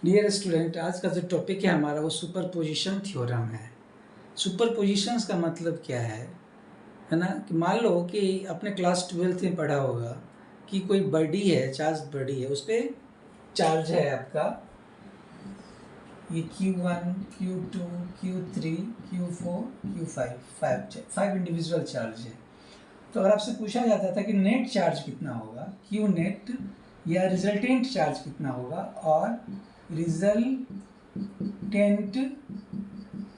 Dear student, आज का जो टॉपिक है हमारा वो सुपरपोजिशन थ्योरम है। सुपरपोजिशंस का मतलब क्या है ना, कि मान लो कि अपने क्लास 12th में पढ़ा होगा कि कोई बॉडी है, चार्ज बॉडी है, उस पर चार्ज है आपका ये Q1, Q2, Q3, Q4, Q5, five individual charge है। तो अगर आपसे पूछा जाता था कि नेट चार्ज कितना होगा, Q नेट या रिजल्टेंट चार्ज कितना होगा और रिजल्टेंट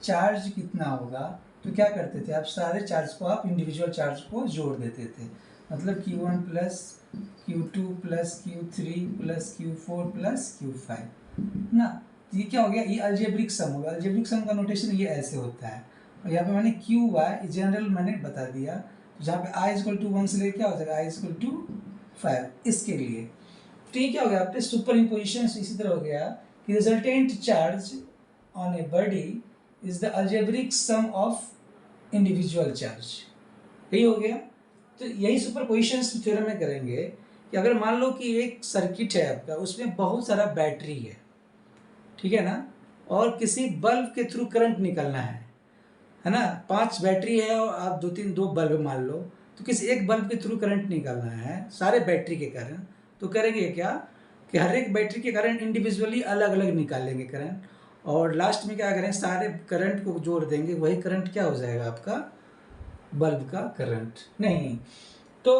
चार्ज कितना होगा, तो क्या करते थे आप, सारे चार्ज को आप इंडिविजुअल चार्ज को जोड़ देते थे। मतलब Q1 plus Q2 plus Q3 plus Q4 plus Q5 ना। तो ये क्या हो गया, ये अलजेब्रिक सम होगा। अलजेब्रिक सम का नोटेशन ये ऐसे होता है। और यहाँ पे मैंने क्यू वाई जनरल मैंने बता दिया, तो जहाँ पे आई इक्वल टू 1 से लेकर क्या हो जाएगा, आई इक्वल टू 5 इसके लिए। तो ये क्या हो गया, आपके सुपर इम्पोजिशन इसी तरह हो गया कि resultant charge on a body is the algebraic sum of individual charge. यही हो गया। तो यही सुपरपोजिशन थ्योरम में करेंगे कि अगर मान लो कि एक सर्किट है आपका, उसमें बहुत सारा बैटरी है ना, और किसी बल्ब के थ्रू करंट निकलना है ना। 5 बैटरी है और आप दो बल्ब मान लो, तो किसी एक बल्ब के थ्रू करंट निकलना है सारे बैटरी के कारण। तो करेंगे क्या कि हर एक बैटरी के करंट इंडिविजुअली अलग अलग निकालेंगे करंट, और लास्ट में क्या करें, सारे करंट को जोड़ देंगे, वही करंट क्या हो जाएगा आपका, बल्ब का करंट। नहीं तो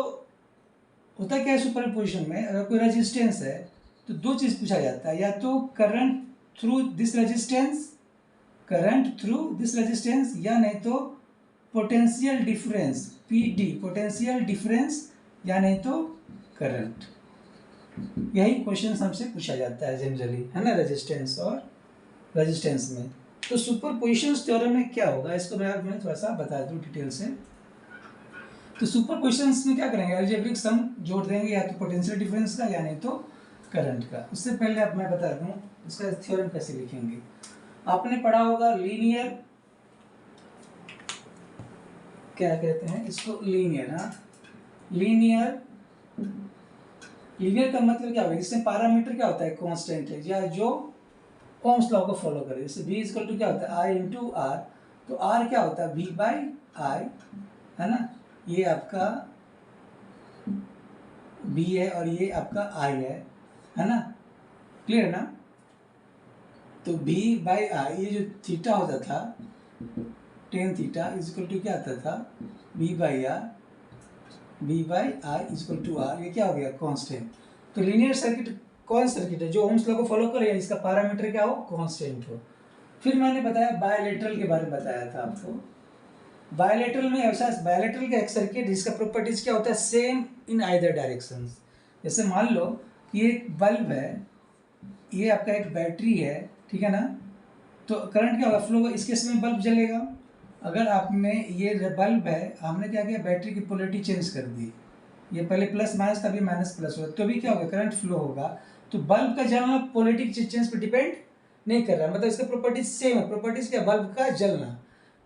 होता क्या है सुपरपोजिशन में, अगर कोई रेजिस्टेंस है तो दो चीज़ पूछा जाता है, या तो करंट थ्रू दिस रेजिस्टेंस, या नहीं तो potential difference PD, potential difference, या नहीं तो करंट। यही क्वेश्चन हमसे पूछा जाता है जनरली, है ना, रेजिस्टेंस में। तो सुपरपोजिशन थ्योरम में क्या होगा, इसको मैं थोड़ा सा बता दूं डिटेल से। तो सुपरपोजिशन में क्या करेंगे, अलजेब्रिक सम जोड़ देंगे, या तो पोटेंशियल डिफरेंस का या नहीं तो करंट का। उससे पहले अब मैं बता दूं इसका थ्योरम कैसे लिखेंगे। आपने पढ़ा होगा लीनियर, क्या कहते हैं इसको, लीनियर। हाँ, लीनियर का मतलब क्या होगा, इसमें पैरामीटर क्या होता है, कांस्टेंट है, या जो ओम्स लॉ को फॉलो करे। जैसे V इक्वल टू क्या होता है, I इंटू आर। तो R क्या होता है, V बाई आई, है ना। ये आपका B है और ये आपका I है ना, क्लियर ना। तो V बाई आई, ये जो थीटा होता था, टेन थीटा इक्वल टू क्या आता था, V by I equal to R। ये क्या हो गया, कांस्टेंट। तो लीनियर सर्किट कौन सर्किट है, जो ओम्स लॉ को फॉलो करे, इसका पैरामीटर क्या हो, कांस्टेंट हो। फिर मैंने बताया बायलेटरल के बारे में बताया था आपको। बायलेटरल में ऐसा, बायलेटरल का एक सर्किट जिसका प्रॉपर्टीज क्या होता है, सेम इन आइदर डायरेक्शंस। जैसे मान लो कि एक बल्ब है, ये आपका एक बैटरी है, ठीक है ना। तो करंट क्या होगा, फ्लो होगा, इस केस में बल्ब जलेगा। अगर आपने ये बल्ब है, हमने क्या किया, बैटरी की पोलरिटी चेंज कर दी, ये पहले प्लस माइनस था, अभी माइनस प्लस होगा, तो भी क्या होगा, करंट फ्लो होगा। तो बल्ब का जलना पोलरिटी चेंज पर डिपेंड नहीं कर रहा, मतलब इसका प्रॉपर्टीज सेम है। प्रॉपर्टीज क्या, बल्ब का जलना,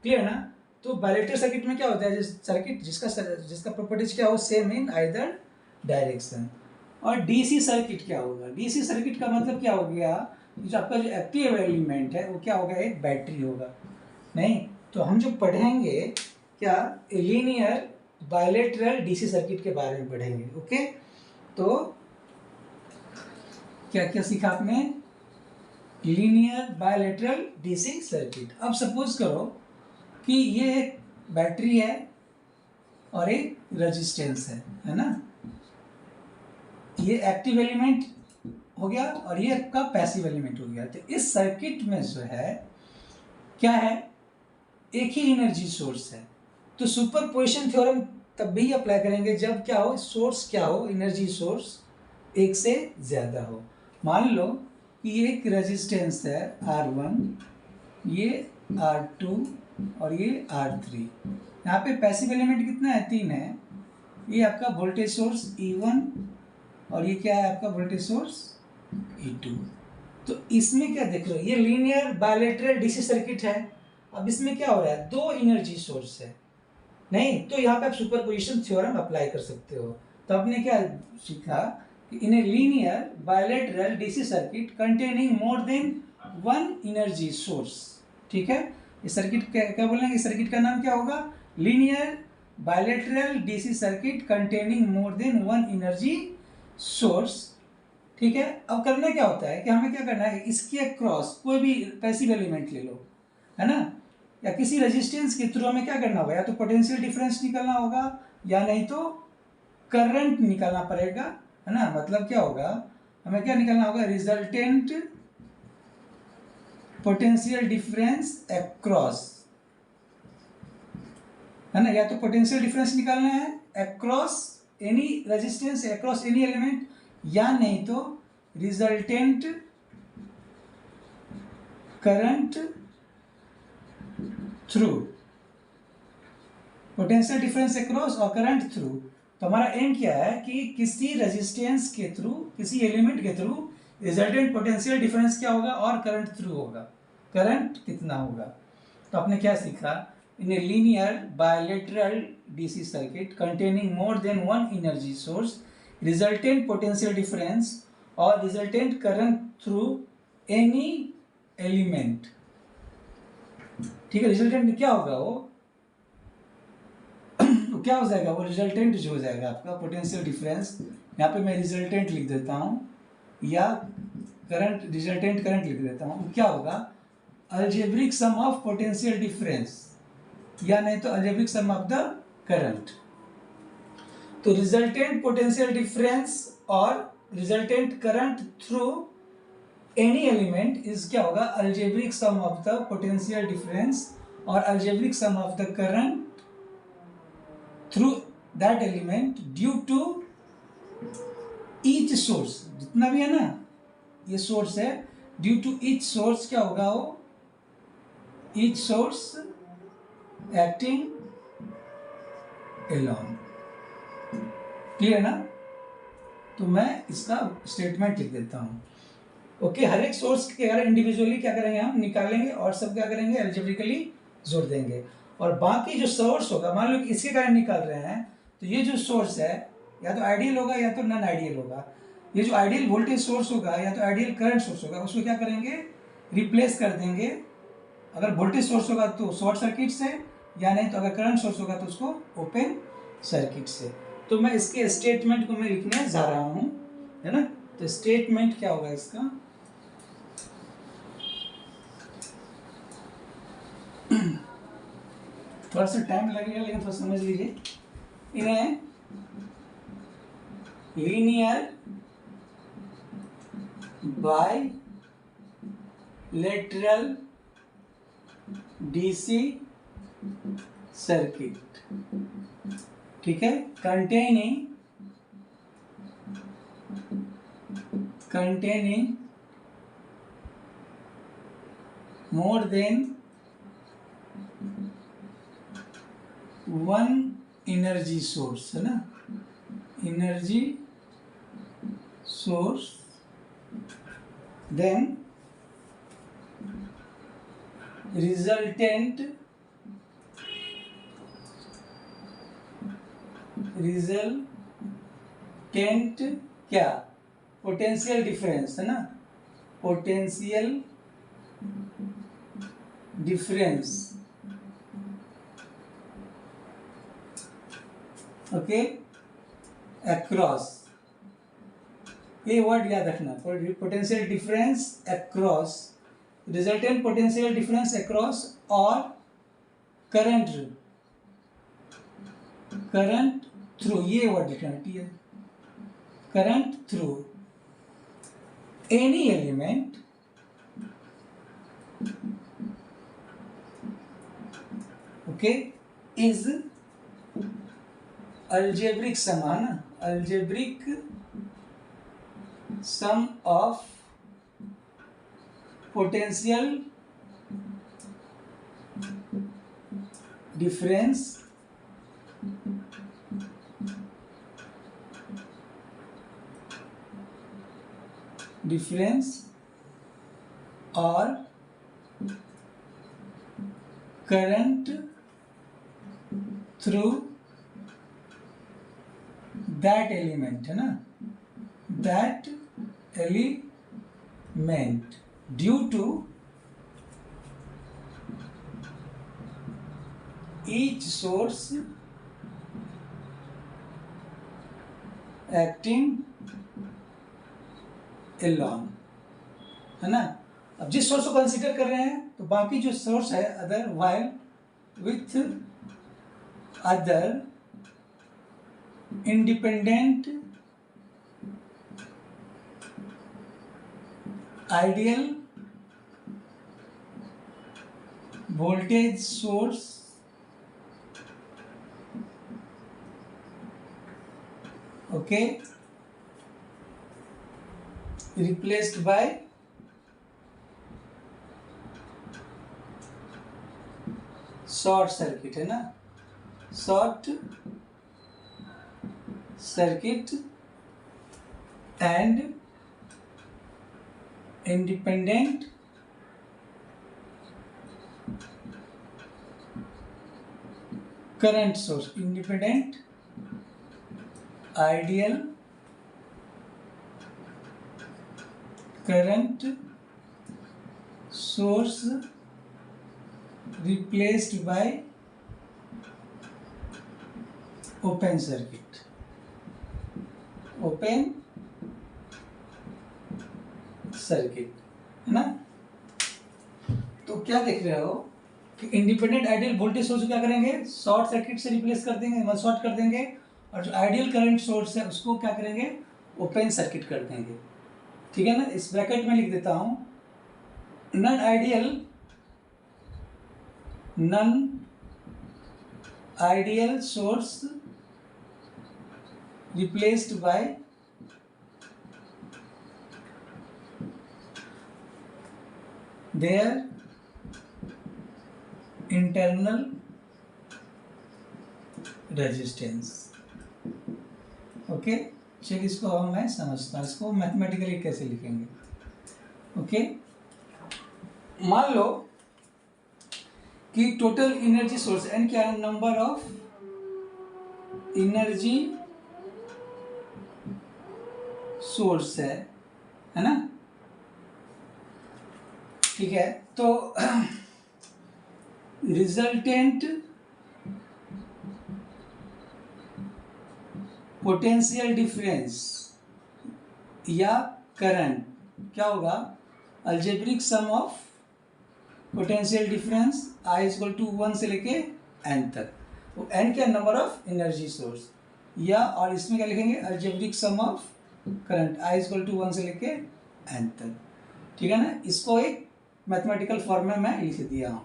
क्लियर ना। तो बायलेटरल सर्किट में क्या होता है, सर्किट जिसका प्रॉपर्टीज क्या हो, सेम इन आइदर डायरेक्शन। और डीसी सर्किट क्या होगा, डीसी सर्किट का मतलब क्या हो गया, जो आपका जो एक्टिव एलिमेंट है वो क्या होगा, एक बैटरी होगा। नहीं तो हम जो पढ़ेंगे क्या, लीनियर बायलेटरल डीसी सर्किट के बारे में पढ़ेंगे। ओके, तो क्या क्या सीखा आपने, लीनियर बायलेटरल डीसी सर्किट। अब सपोज करो कि ये एक बैटरी है और एक रेजिस्टेंस है ना। ये एक्टिव एलिमेंट हो गया और ये आपका पैसिव एलिमेंट हो गया। तो इस सर्किट में जो है क्या है, एक ही एनर्जी सोर्स है। तो सुपरपोजिशन थ्योरम तब भी अप्लाई करेंगे जब क्या हो, सोर्स क्या हो, एनर्जी सोर्स एक से ज्यादा हो। मान लो कि ये एक रेजिस्टेंस है R1, ये R2 और ये R3। यहाँ पे पैसिव एलिमेंट कितना है, 3 है। ये आपका वोल्टेज सोर्स E1 और ये क्या है आपका वोल्टेज सोर्स E2। तो इसमें क्या देख रहे हो, ये लीनियर बायलेटरल डीसी सर्किट है। अब इसमें क्या हो रहा है, दो एनर्जी सोर्स है। नहीं तो यहाँ पे आप सुपरपोजिशन थ्योरम अप्लाई कर सकते हो। तो आपने क्या सीखा in a linear bilateral DC circuit containing more than one energy source. ठीक है, इस सर्किट क्या बोलेंगे, सर्किट का नाम क्या होगा, linear bilateral DC circuit containing more than one energy source. ठीक है, अब करना क्या होता है कि हमें क्या करना है, इसके अक्रॉस कोई भी पैसिव एलिमेंट ले लो, है ना, या किसी रेजिस्टेंस के थ्रू हमें क्या करना होगा, या तो पोटेंशियल डिफरेंस निकालना होगा या नहीं तो करंट निकालना पड़ेगा, है ना। मतलब क्या होगा, हमें क्या निकालना होगा, रिजल्टेंट पोटेंशियल डिफरेंस अक्रॉस, है ना, या तो पोटेंशियल डिफरेंस निकालना है across any resistance, across any element, या नहीं तो resultant current through, potential difference across और करंट थ्रू। तो हमारा एम क्या है कि किसी रेजिस्टेंस के थ्रू, किसी एलिमेंट के थ्रू रिजल्टेंट पोटेंशियल डिफरेंस क्या होगा और करंट थ्रू होगा, करंट कितना होगा। तो आपने क्या सीखा, in a linear bilateral DC circuit containing more than one energy source, resultant potential difference और resultant current through any element. ठीक है, रिजल्टेंट क्या होगा वो, तो क्या हो जाएगा वो, रिजल्टेंट जो हो जाएगा आपका पोटेंशियल डिफरेंस, यहाँ पे मैं रिजल्टेंट लिख देता हूँ, या करंट, रिजल्टेंट करंट लिख देता हूँ, क्या होगा, algebraic sum of potential difference, या नहीं तो algebraic sum of the current. तो रिजल्टेंट पोटेंशियल डिफरेंस और resultant current through any element is क्या होगा, algebraic sum of the potential difference और algebraic sum of the current through that element due to each source, जितना भी है ना ये सोर्स है, ड्यू टू ईच सोर्स क्या होगा वो, each source acting alone. Clear ना, तो मैं इसका स्टेटमेंट लिख देता हूँ। ओके, हर एक सोर्स के अगर इंडिविजुअली क्या करेंगे हम निकालेंगे और सब क्या करेंगे एल्जेब्रिकली जोड़ देंगे, और बाकी जो सोर्स होगा, मान लो कि इसके कारण निकाल रहे हैं, तो ये जो सोर्स है या तो आइडियल होगा या तो नॉन आइडियल होगा। ये जो आइडियल वोल्टेज सोर्स होगा या तो आइडियल करंट सोर्स होगा, उसको क्या करेंगे रिप्लेस कर देंगे। अगर वोल्टेज सोर्स होगा तो शॉर्ट सर्किट से, या नहीं तो अगर करंट सोर्स होगा तो उसको ओपन सर्किट से। तो मैं इसके स्टेटमेंट को मैं लिखने जा रहा हूँ, है ना। तो स्टेटमेंट क्या होगा इसका, थोड़ा सा टाइम लगेगा लेकिन थोड़ा समझ लीजिए। इन्हें linear bilateral DC circuit, ठीक है, containing more than one energy source, है ना, energy source, then resultant क्या, पोटेंशियल डिफरेंस, है ना, पोटेंशियल डिफरेंस, ओके, अक्रॉस, ये वर्ड याद रखना, potential difference across, resultant potential difference across और करंट थ्रू, ये वर्ड लिखना है, current through any element okay is algebraic sum, है ना, algebraic sum of potential difference और current through that element, है ना, that element due to each source acting alone, है ना। अब जिस सोर्स को कंसीडर कर रहे हैं तो बाकी जो सोर्स है other, while with other independent ideal voltage source okay replaced by short circuit, है ना, short circuit and independent current source, independent ideal current source replaced by open circuit, open circuit, है ना। तो क्या देख रहे हो कि इंडिपेंडेंट आइडियल वोल्टेज सोर्स को क्या करेंगे, शॉर्ट सर्किट से रिप्लेस कर देंगे, मतलब शॉर्ट कर देंगे, और जो आइडियल करंट सोर्स है उसको क्या करेंगे, ओपन सर्किट कर देंगे। ठीक है ना। इस ब्रैकेट में लिख देता हूं, non ideal source replaced by their internal resistance। Okay, चलिए इसको अब मैं समझता हूँ, इसको मैथमेटिकली कैसे लिखेंगे। ओके, मान लो कि टोटल एनर्जी सोर्स एन क्या है, नंबर ऑफ एनर्जी सोर्स है ना। ठीक है, तो रिजल्टेंट पोटेंशियल डिफरेंस या करंट क्या होगा, algebraic sum of potential difference I equal to 1 से लेके n तक। तो n क्या, नंबर ऑफ एनर्जी सोर्स, या और इसमें क्या लिखेंगे, algebraic sum of current I equal to 1 से लेके n तक। ठीक है ना। इसको एक मैथमेटिकल फॉर्म में मैं लिख दिया हूँ।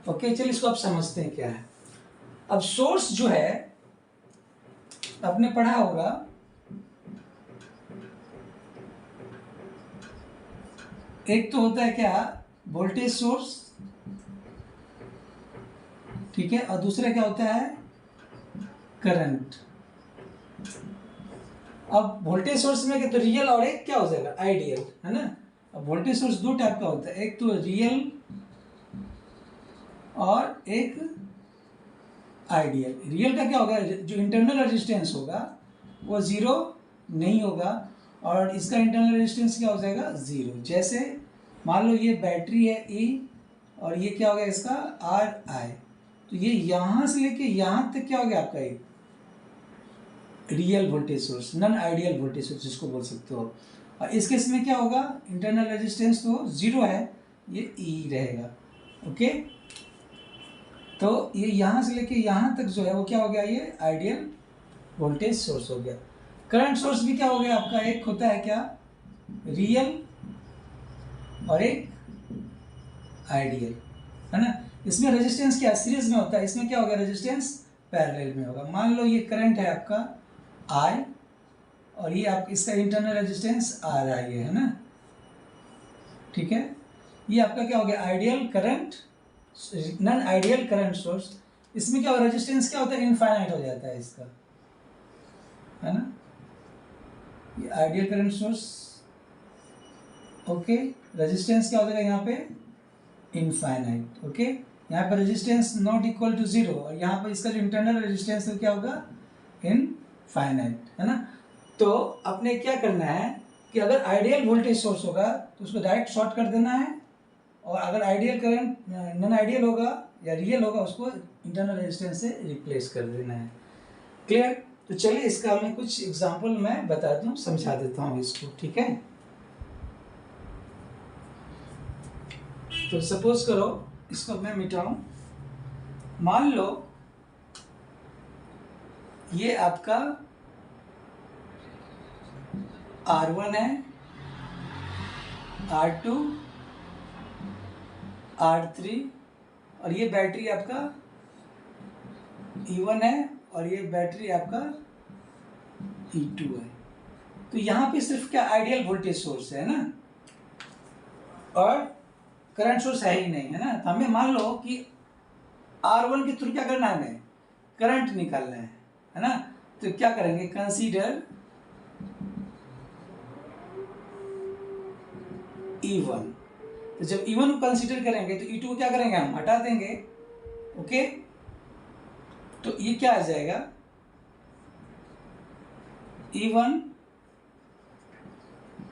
ओके, चलिए इसको आप समझते हैं क्या है। अब सोर्स जो है आपने पढ़ा होगा, एक तो होता है क्या, वोल्टेज सोर्स, ठीक है, और दूसरा क्या होता है, करंट। अब वोल्टेज सोर्स में क्या, तो रियल और एक क्या हो जाएगा, आइडियल, है ना। अब वोल्टेज सोर्स दो टाइप का होता है, एक तो रियल और एक आइडियल। रियल का क्या होगा, जो इंटरनल रेजिस्टेंस होगा वो जीरो नहीं होगा, और इसका इंटरनल रेजिस्टेंस क्या हो जाएगा, जीरो। जैसे मान लो ये बैटरी है E, और ये क्या हो गया इसका RI, तो ये यहाँ से लेके यहाँ तक क्या हो गया आपका एक real voltage source, non ideal voltage source जिसको बोल सकते हो। और इस केस में क्या होगा, इंटरनल रेजिस्टेंस तो जीरो है, ये E रहेगा। ओके, तो ये यहाँ से लेके यहाँ तक जो है वो क्या हो गया, ये आइडियल वोल्टेज सोर्स हो गया। करंट सोर्स भी क्या हो गया आपका, एक होता है क्या, रियल और एक आइडियल, है ना। इसमें रेजिस्टेंस क्या सीरीज में होता है, इसमें क्या होगा, रेजिस्टेंस पैरेलल में होगा। मान लो ये करंट है आपका I, और ये आप इसका इंटरनल रेजिस्टेंस RI है ना। ठीक है, ये आपका क्या हो गया, ideal current, non ideal current source. इसमें क्या होगा, रेजिस्टेंस क्या होता है, इनफाइनाइट हो जाता है इसका, है ना। ये ideal current source, okay, resistance क्या हो जाएगा यहाँ पे, इनफाइनाइट। ओके, यहाँ पर resistance not equal to zero, और यहाँ पर इसका जो इंटरनल रेजिस्टेंस है क्या होगा, इनफाइनाइट, है ना। तो अपने क्या करना है कि अगर आइडियल वोल्टेज सोर्स होगा तो उसको डायरेक्ट शॉर्ट कर देना है, और अगर आइडियल करंट नॉन आइडियल होगा या रियल होगा उसको इंटरनल रेजिस्टेंस से रिप्लेस कर देना है। क्लियर? तो चलिए इसका मैं कुछ एग्जांपल मैं बता दूं, समझा देता हूँ इसको, ठीक है। तो सपोज करो इसको मैं मिटाऊं, मान लो ये आपका R1 है, R2, R3 और ये बैटरी आपका E1 है और ये बैटरी आपका E2 है। तो यहाँ पे सिर्फ क्या आइडियल वोल्टेज सोर्स है ना, और करंट सोर्स है ही नहीं, है ना। तो हमें मान लो कि R1 के थ्रू क्या करना है, हमें करंट निकालना है ना। तो क्या करेंगे, कंसीडर E1। तो जब E1 को कंसीडर करेंगे तो E2 को क्या करेंगे, हम हटा देंगे। ओके, तो ये क्या आ जाएगा, E1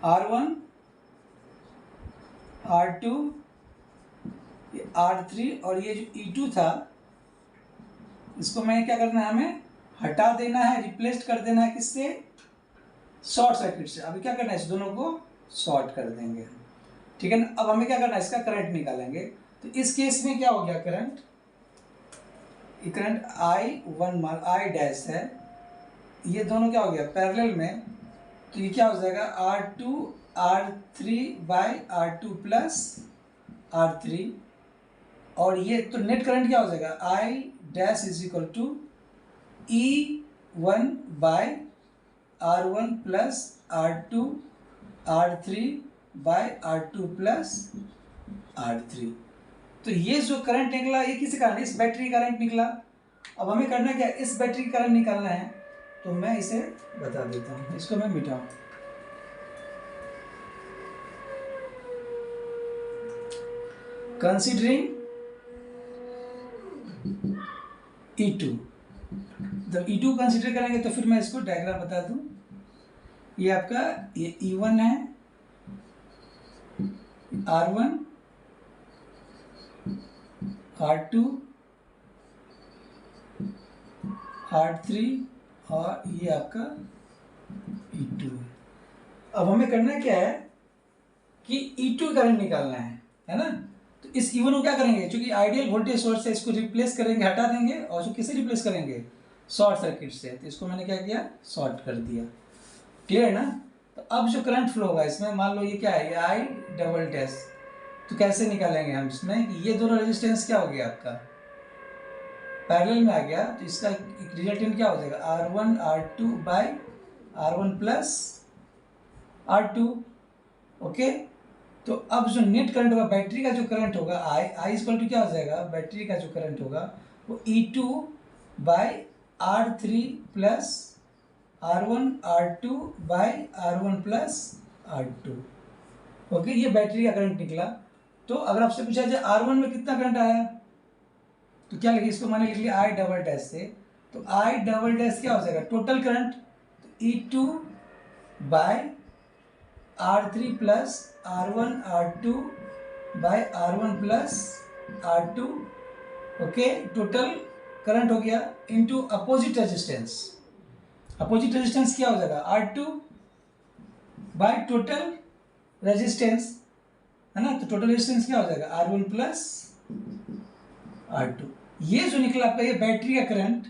R1 R2 R3 और ये जो E2 था इसको मैं क्या करना है, हमें हटा देना है, रिप्लेस कर देना है किससे, शॉर्ट सर्किट से। अभी क्या करना है, इस दोनों को शॉर्ट कर देंगे, ठीक है ना। अब हमें क्या करना है, इसका करंट निकालेंगे। तो इस केस में क्या हो गया, करंट I1 मान I डैश है, ये दोनों क्या हो गया पैरेलल में, तो ये क्या हो जाएगा R2 R3 by R2 plus R3, और ये तो नेट करंट क्या हो जाएगा, I dash is equal to E1 by R1 plus R2 R3 by R2 plus R3। तो ये जो करंट निकला ये किसी कारण, इस बैटरी करंट निकला। अब हमें करना क्या, इस बैटरी करंट निकालना है। तो मैं इसे बता देता हूँ, इसको मैं मिटाऊं। कंसीडरिंग E2, जब E2 कंसीडर करेंगे तो फिर मैं इसको डायग्राम बता दूं। ये आपका ये E1 है, R1 R2 R3 और ये आपका E2 है। अब हमें करना क्या है कि E2 करंट निकालना है ना। तो इस E1 को क्या करेंगे, क्योंकि आइडियल वोल्टेज सोर्स है, इसको रिप्लेस करेंगे, हटा देंगे, और जो किसे रिप्लेस करेंगे, शॉर्ट सर्किट से। तो इसको मैंने क्या किया, शॉर्ट कर दिया, क्लियर है ना। तो अब जो करंट फ्लो होगा इसमें, मान लो ये क्या है, ये I डबल डैश। तो कैसे निकालेंगे हम इसमें कि ये दोनों रेजिस्टेंस क्या हो गया आपका पैरेलल में आ गया, तो इसका रिजल्टेंट क्या हो जाएगा, R1 R2 by R1 plus R2। Okay, तो अब जो नेट करंट होगा, बैटरी का जो करंट होगा I इक्वल टू क्या हो जाएगा, बैटरी का जो करंट होगा वो E2 by R3 plus R1 R2 by R1 plus R2। Okay, ये बैटरी का करंट निकला। तो अगर आपसे पूछा जाए R1 में कितना करंट आया, तो क्या लिखिए, इसको मैंने लिख लिया I डबल डैश से। तो I डबल डैश क्या हो जाएगा, टोटल करंट, तो E2 by R3 plus R1 R2 by R1 plus R2। Okay, total current हो गया into opposite resistance. Opposite resistance क्या हो जाएगा, R2 बाय टोटल रेजिस्टेंस, है ना। तो टोटल रेजिस्टेंस क्या हो जाएगा, R1 प्लस R2। ये जो निकला आपका ये बैटरी का करंट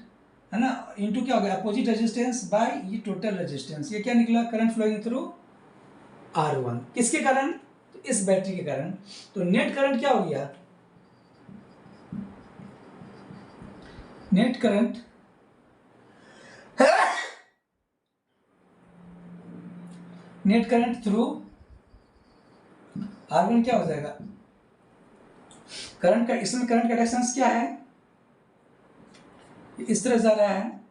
है ना, इनटू क्या हो गया, अपोजिट रेजिस्टेंस बाय ये टोटल रेजिस्टेंस। ये क्या निकला, करंट फ्लोइंग थ्रू R1, किसके कारण, तो इस बैटरी के कारण। तो नेट करंट क्या हो गया, net current net current through R1 क्या हो जाएगा, करंट का, इसमें करंट का डायरेक्शन क्या है, इस तरह जा रहा है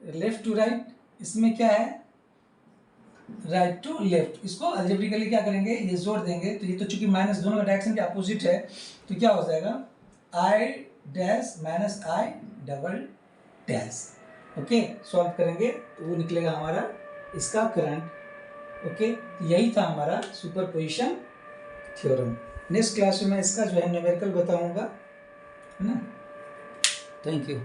लेफ्ट टू राइट, इसमें क्या है राइट टू लेफ्ट। इसको अलजेब्रिकली क्या करेंगे, ये जोड़ देंगे, तो ये तो चूंकि माइनस दोनों का डायरेक्शन के अपोजिट है, तो क्या हो जाएगा I dash minus I double dash. Okay, solve करेंगे तो वो निकलेगा हमारा इसका करंट। ओके, यही था हमारा सुपरपोजिशन थ्योरम। नेक्स्ट क्लास में मैं इसका जो है न्यूमेरिकल बताऊंगा, है ना। Thank you.